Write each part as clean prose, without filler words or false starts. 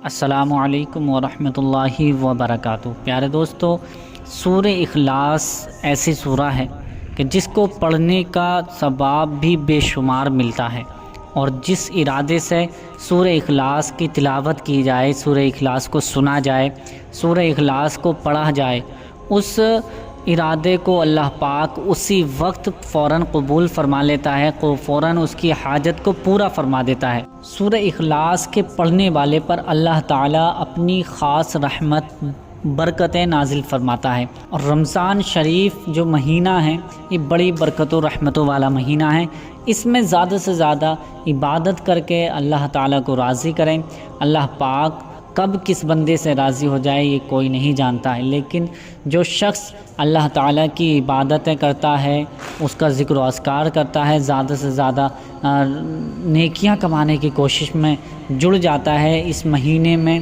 السلام علیکم ورحمۃ اللہ وبرکاتہ۔ پیارے دوستو، سورہ اخلاص ایسی سورہ ہے کہ جس کو پڑھنے کا ثواب بھی بے شمار ملتا ہے، اور جس ارادے سے سورہ اخلاص کی تلاوت کی جائے، سورہ اخلاص کو سنا جائے، سورہ اخلاص کو پڑھا جائے، اس ارادے کو اللہ پاک اسی وقت فوراً قبول فرما لیتا ہے، فوراً اس کی حاجت کو پورا فرما دیتا ہے۔ سورہ اخلاص کے پڑھنے والے پر اللہ تعالیٰ اپنی خاص رحمت برکتیں نازل فرماتا ہے، اور رمضان شریف جو مہینہ ہے یہ بڑی برکت و رحمتوں والا مہینہ ہے۔ اس میں زیادہ سے زیادہ عبادت کر کے اللہ تعالیٰ کو راضی کریں۔ اللہ پاک کب کس بندے سے راضی ہو جائے یہ کوئی نہیں جانتا ہے، لیکن جو شخص اللہ تعالیٰ کی عبادتیں کرتا ہے، اس کا ذکر و اذکار کرتا ہے، زیادہ سے زیادہ نیکیاں کمانے کی کوشش میں جڑ جاتا ہے اس مہینے میں،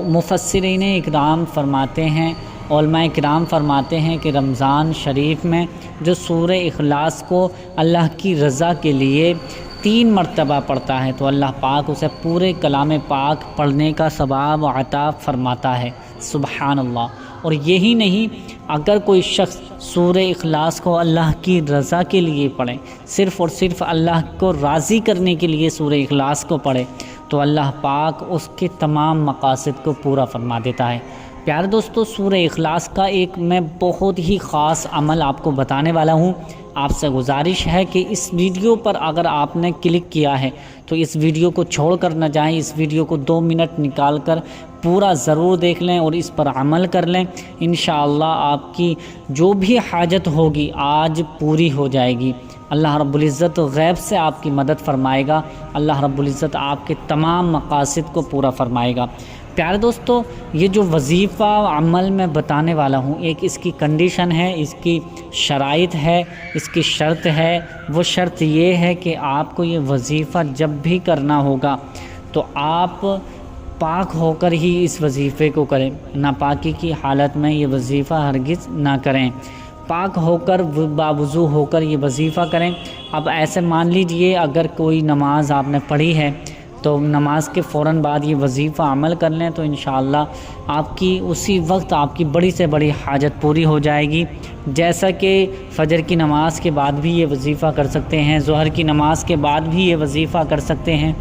مفسرین اکرام فرماتے ہیں، علماء کرام فرماتے ہیں کہ رمضان شریف میں جو سورہ اخلاص کو اللہ کی رضا کے لیے 3 مرتبہ پڑھتا ہے تو اللہ پاک اسے پورے کلام پاک پڑھنے کا ثواب عطا فرماتا ہے۔ سبحان اللہ۔ اور یہی نہیں، اگر کوئی شخص سورہ اخلاص کو اللہ کی رضا کے لیے پڑھے، صرف اور صرف اللہ کو راضی کرنے کے لیے سورہ اخلاص کو پڑھے، تو اللہ پاک اس کے تمام مقاصد کو پورا فرما دیتا ہے۔ پیارے دوستو، سورہ اخلاص کا ایک میں بہت ہی خاص عمل آپ کو بتانے والا ہوں۔ آپ سے گزارش ہے کہ اس ویڈیو پر اگر آپ نے کلک کیا ہے تو اس ویڈیو کو چھوڑ کر نہ جائیں، اس ویڈیو کو 2 منٹ نکال کر پورا ضرور دیکھ لیں اور اس پر عمل کر لیں۔ انشاءاللہ آپ کی جو بھی حاجت ہوگی آج پوری ہو جائے گی۔ اللہ رب العزت غیب سے آپ کی مدد فرمائے گا، اللہ رب العزت آپ کے تمام مقاصد کو پورا فرمائے گا۔ پیارے دوستو، یہ جو وظیفہ عمل میں بتانے والا ہوں، ایک اس کی کنڈیشن ہے، اس کی شرائط ہے، اس کی شرط ہے۔ وہ شرط یہ ہے کہ آپ کو یہ وظیفہ جب بھی کرنا ہوگا تو آپ پاک ہو کر ہی اس وظیفے کو کریں، ناپاکی کی حالت میں یہ وظیفہ ہرگز نہ کریں۔ پاک ہو کر، باوضو ہو کر یہ وظیفہ کریں۔ اب ایسے مان لیجئے اگر کوئی نماز آپ نے پڑھی ہے تو نماز کے فوراً بعد یہ وظیفہ عمل کر لیں تو انشاءاللہ آپ کی اسی وقت آپ کی بڑی سے بڑی حاجت پوری ہو جائے گی۔ جیسا کہ فجر کی نماز کے بعد بھی یہ وظیفہ کر سکتے ہیں، ظہر کی نماز کے بعد بھی یہ وظیفہ کر سکتے ہیں،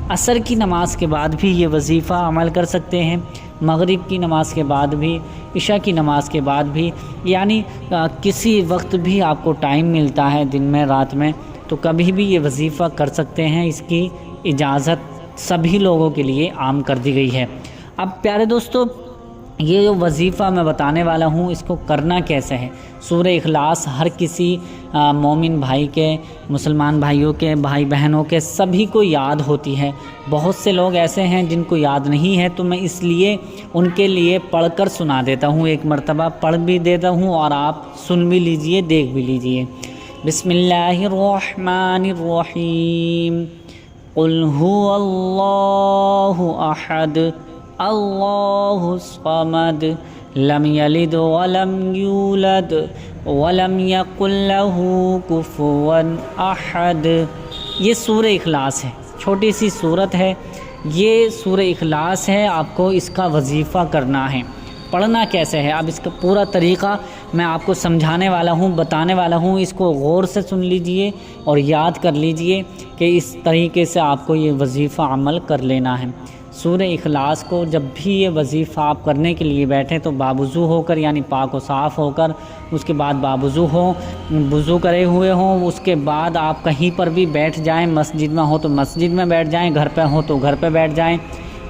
عصر کی نماز کے بعد بھی یہ وظیفہ عمل کر سکتے ہیں، مغرب کی نماز کے بعد بھی، عشاء کی نماز کے بعد بھی، یعنی کسی وقت بھی آپ کو ٹائم ملتا ہے دن میں، رات میں، تو کبھی بھی یہ وظیفہ کر سکتے ہیں۔ اس کی اجازت سبھی لوگوں کے لیے عام کر دی گئی ہے۔ اب پیارے دوستو، یہ جو وظیفہ میں بتانے والا ہوں اس کو کرنا کیسے ہے۔ سورہ اخلاص ہر کسی مومن بھائی کے، مسلمان بھائیوں کے، بھائی بہنوں کے سبھی کو یاد ہوتی ہے۔ بہت سے لوگ ایسے ہیں جن کو یاد نہیں ہے، تو میں اس لیے ان کے لیے پڑھ کر سنا دیتا ہوں، ایک مرتبہ پڑھ بھی دیتا ہوں اور آپ سن بھی لیجئے، دیکھ بھی لیجئے۔ بسم اللہ الرحمن الرحیم۔ قل هو اللہ احد اللہ الصمد لم یلد ولم یولد ولم یکن لہ کفوا احد۔ یہ سورہ اخلاص ہے، چھوٹی سی سورت ہے، یہ سورہ اخلاص ہے۔ آپ کو اس کا وظیفہ کرنا ہے۔ پڑھنا کیسے ہے، اب اس کا پورا طریقہ میں آپ کو سمجھانے والا ہوں، بتانے والا ہوں۔ اس کو غور سے سن لیجئے اور یاد کر لیجئے کہ اس طریقے سے آپ کو یہ وظیفہ عمل کر لینا ہے۔ سورہ اخلاص کو جب بھی یہ وظیفہ آپ کرنے کے لیے بیٹھیں تو باوضو ہو کر، یعنی پاک و صاف ہو کر، اس کے بعد باوضو ہوں، وضو کرے ہوئے ہوں، اس کے بعد آپ کہیں پر بھی بیٹھ جائیں، مسجد میں ہو تو مسجد میں بیٹھ جائیں، گھر پہ ہو تو گھر پہ بیٹھ جائیں۔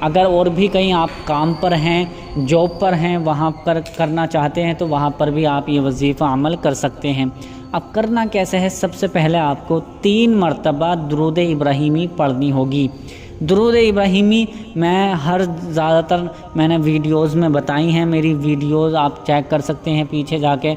اگر اور بھی کہیں آپ کام پر ہیں، جاب پر ہیں، وہاں پر کرنا چاہتے ہیں تو وہاں پر بھی آپ یہ وظیفہ عمل کر سکتے ہیں۔ اب کرنا کیسے ہے، سب سے پہلے آپ کو 3 مرتبہ درود ابراہیمی پڑھنی ہوگی۔ درود ابراہیمی میں زیادہ تر میں نے ویڈیوز میں بتائی ہیں، میری ویڈیوز آپ چیک کر سکتے ہیں پیچھے جا کے۔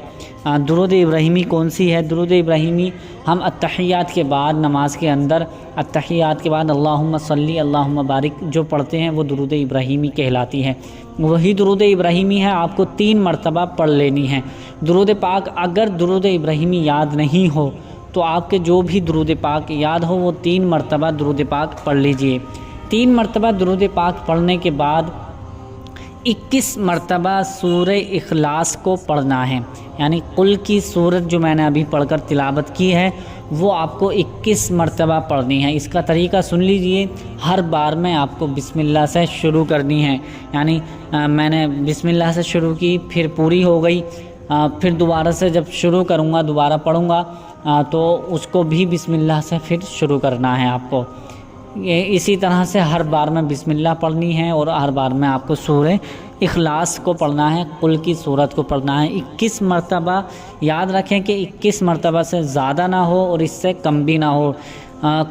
درود ابراہیمی کون سی ہے؟ درود ابراہیمی ہم التحیات کے بعد، نماز کے اندر التحیات کے بعد اللہم صلی اللہم بارک جو پڑھتے ہیں وہ درود ابراہیمی کہلاتی ہے۔ وہی درود ابراہیمی ہے، آپ کو 3 مرتبہ پڑھ لینی ہے۔ درود پاک، اگر درود ابراہیمی یاد نہیں ہو تو آپ کے جو بھی درود پاک یاد ہو وہ 3 مرتبہ درود پاک پڑھ لیجئے۔ 3 مرتبہ درود پاک پڑھنے کے بعد 21 مرتبہ سورہ اخلاص کو پڑھنا ہے، یعنی قل کی سورت جو میں نے ابھی پڑھ کر تلاوت کی ہے وہ آپ کو 21 مرتبہ پڑھنی ہے۔ اس کا طریقہ سن لیجئے، ہر بار میں آپ کو بسم اللہ سے شروع کرنی ہے، یعنی میں نے بسم اللہ سے شروع کی، پھر پوری ہو گئی، پھر دوبارہ سے جب شروع کروں گا دوبارہ پڑھوں گا تو اس کو بھی بسم اللہ سے پھر شروع کرنا ہے آپ کو۔ اسی طرح سے ہر بار میں بسم اللہ پڑھنی ہے اور ہر بار میں آپ کو سورہ اخلاص کو پڑھنا ہے، قل کی سورت کو پڑھنا ہے 21 مرتبہ۔ یاد رکھیں کہ 21 مرتبہ سے زیادہ نہ ہو اور اس سے کم بھی نہ ہو،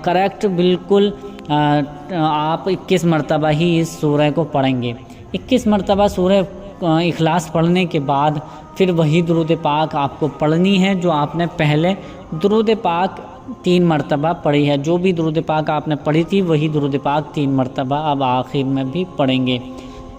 کریکٹ بالکل آپ 21 مرتبہ ہی اس سورہ کو پڑھیں گے۔ 21 مرتبہ سورہ اخلاص پڑھنے کے بعد پھر وہی درود پاک آپ کو پڑھنی ہے جو آپ نے پہلے درود پاک 3 مرتبہ پڑھی ہے۔ جو بھی درود پاک آپ نے پڑھی تھی وہی درود پاک 3 مرتبہ اب آخر میں بھی پڑھیں گے۔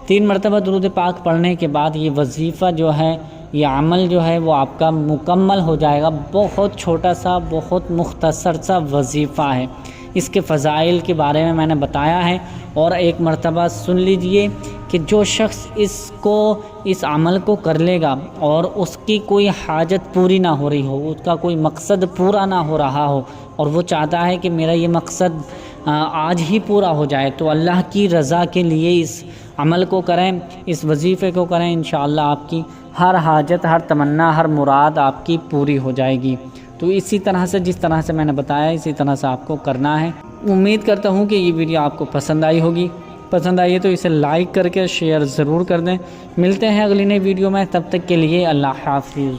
3 مرتبہ درود پاک پڑھنے کے بعد یہ وظیفہ جو ہے، یہ عمل جو ہے وہ آپ کا مکمل ہو جائے گا۔ بہت چھوٹا سا، بہت مختصر سا وظیفہ ہے۔ اس کے فضائل کے بارے میں نے بتایا ہے، اور ایک مرتبہ سن لیجئے کہ جو شخص اس عمل کو کر لے گا اور اس کی کوئی حاجت پوری نہ ہو رہی ہو، اس کا کوئی مقصد پورا نہ ہو رہا ہو، اور وہ چاہتا ہے کہ میرا یہ مقصد آج ہی پورا ہو جائے، تو اللہ کی رضا کے لیے اس عمل کو کریں، اس وظیفے کو کریں، انشاءاللہ آپ کی ہر حاجت، ہر تمنا، ہر مراد آپ کی پوری ہو جائے گی۔ تو اسی طرح سے جس طرح سے میں نے بتایا اسی طرح سے آپ کو کرنا ہے۔ امید کرتا ہوں کہ یہ ویڈیو آپ کو پسند آئی ہوگی۔ پسند آئی ہے تو اسے لائک کر کے شیئر ضرور کر دیں۔ ملتے ہیں اگلی نئی ویڈیو میں، تب تک کے لیے اللہ حافظ۔